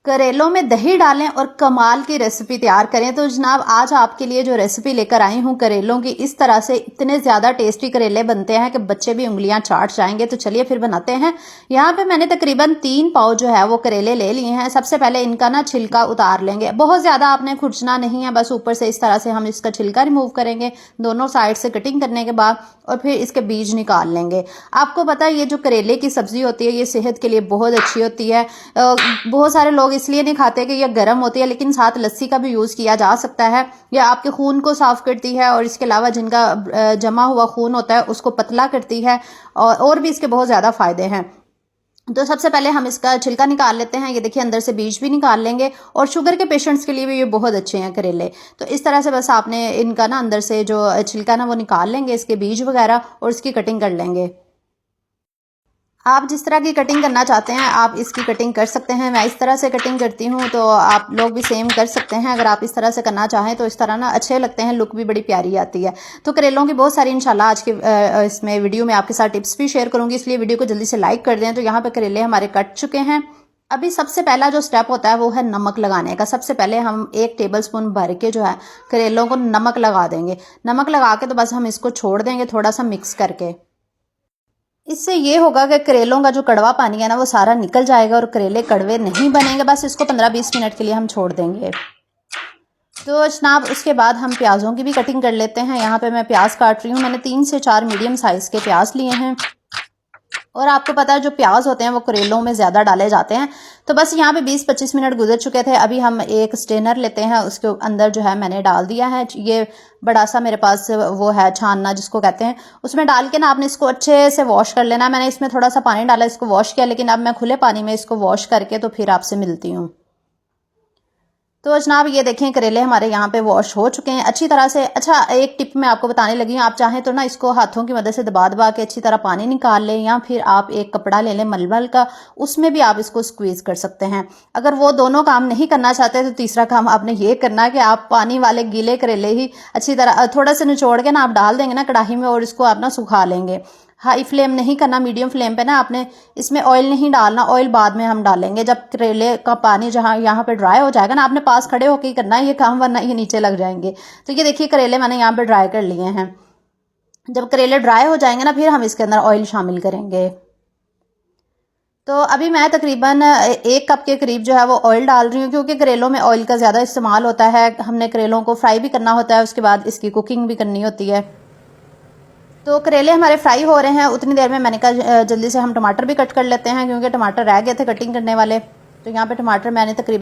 करेलों में दही डालें और कमाल की रेसिपी तैयार करें। तो जनाब आज आपके लिए जो रेसिपी लेकर आई हूँ करेलों की, इस तरह से इतने ज़्यादा टेस्टी करेले बनते हैं कि बच्चे भी उंगलियां चाट जाएंगे। तो चलिए फिर बनाते हैं। यहाँ पे मैंने तकरीबन 3 पाव जो है वो करेले ले लिए हैं। सबसे पहले इनका ना छिलका उतार लेंगे। बहुत ज़्यादा आपने खुरचना नहीं है, बस ऊपर से इस तरह से हम इसका छिलका रिमूव करेंगे दोनों साइड से कटिंग करने के बाद, और फिर इसके बीज निकाल लेंगे। आपको पता है ये जो करेले की सब्जी होती है ये सेहत के लिए बहुत अच्छी होती है। बहुत सारे लोग इसलिए नहीं खाते कि ये गर्म होती है, लेकिन साथ लस्सी का भी यूज़ किया जा सकता है। यह आपके खून को साफ करती है और इसके अलावा जिनका जमा हुआ खून होता है उसको पतला करती है, और भी इसके बहुत ज़्यादा फ़ायदे हैं। तो सबसे पहले हम इसका छिलका निकाल लेते हैं। ये देखिए अंदर से बीज भी निकाल लेंगे, और शुगर के पेशेंट्स के लिए भी ये बहुत अच्छे हैं करेले। तो इस तरह से बस आपने इनका ना अंदर से जो छिलका ना वो निकाल लेंगे, इसके बीज वगैरह, और इसकी कटिंग कर लेंगे। आप जिस तरह की कटिंग करना चाहते हैं आप इसकी कटिंग कर सकते हैं। मैं इस तरह से कटिंग करती हूँ, तो आप लोग भी सेम कर सकते हैं। अगर आप इस तरह से करना चाहें तो इस तरह ना अच्छे लगते हैं, लुक भी बड़ी प्यारी आती है। तो करेलों की बहुत सारी इंशाल्लाह आज के इसमें वीडियो में आपके साथ टिप्स भी शेयर करूँगी, इसलिए वीडियो को जल्दी से लाइक कर दें। तो यहाँ पर करेले हमारे कट चुके हैं। अभी सबसे पहला जो स्टेप होता है वो है नमक लगाने का। सबसे पहले हम 1 टेबलस्पून भर के जो है करेलों को नमक लगा देंगे। नमक लगा के तो बस हम इसको छोड़ देंगे थोड़ा सा मिक्स करके। इससे ये होगा कि करेलों का जो कड़वा पानी है ना वो सारा निकल जाएगा और करेले कड़वे नहीं बनेंगे। बस इसको 15-20 मिनट के लिए हम छोड़ देंगे। तो जनाब उसके बाद हम प्याज़ों की भी कटिंग कर लेते हैं। यहाँ पे मैं प्याज काट रही हूँ। मैंने 3 से 4 मीडियम साइज़ के प्याज लिए हैं, और आपको पता है जो प्याज होते हैं वो करेलों में ज़्यादा डाले जाते हैं। तो बस यहाँ पे 20-25 मिनट गुजर चुके थे। अभी हम एक स्ट्रेनर लेते हैं, उसके अंदर जो है मैंने डाल दिया है ये बड़ा सा मेरे पास वो है छानना जिसको कहते हैं। उसमें डाल के ना आपने इसको अच्छे से वॉश कर लेना है। मैंने इसमें थोड़ा सा पानी डाला, इसको वॉश किया, लेकिन अब मैं खुले पानी में इसको वॉश करके तो फिर आपसे मिलती हूँ। तो जनाब ये देखें करेले हमारे यहाँ पे वॉश हो चुके हैं अच्छी तरह से। अच्छा एक टिप मैं आपको बताने लगी हूँ, आप चाहें तो ना इसको हाथों की मदद से दबा दबा के अच्छी तरह पानी निकाल लें, या फिर आप एक कपड़ा ले लें मलमल का, उसमें भी आप इसको स्क्वीज़ कर सकते हैं। अगर वो दोनों काम नहीं करना चाहते तो तीसरा काम आपने ये करना है कि आप पानी वाले गीले करेले ही अच्छी तरह थोड़ा सा निचोड़ के ना आप डाल देंगे ना कढ़ाई में, और इसको आप ना सुखा लेंगे। हाई फ्लेम नहीं करना, मीडियम फ्लेम पे ना आपने इसमें ऑयल नहीं डालना। ऑयल बाद में हम डालेंगे जब करेले का पानी जहाँ यहाँ पे ड्राई हो जाएगा ना। आपने पास खड़े होकर ही करना है ये काम, वरना ये नीचे लग जाएंगे। तो ये देखिए करेले मैंने यहाँ पे ड्राई कर लिए हैं। जब करेले ड्राई हो जाएंगे ना फिर हम इसके अंदर ऑयल शामिल करेंगे। तो अभी मैं तकरीबन 1 कप के करीब जो है वो ऑयल डाल रही हूँ, क्योंकि करेलों में ऑयल का ज़्यादा इस्तेमाल होता है। हमने करेलों को फ्राई भी करना होता है, उसके बाद इसकी कुकिंग भी करनी होती है। तो करेले हमारे फ्राई हो रहे हैं। उतनी देर में मैंने कहा जल्दी से हम टमाटर भी कट कर लेते हैं, क्योंकि टमाटर रह गए थे कटिंग करने वाले। तो यहाँ पे टमाटर मैंने तकरीबन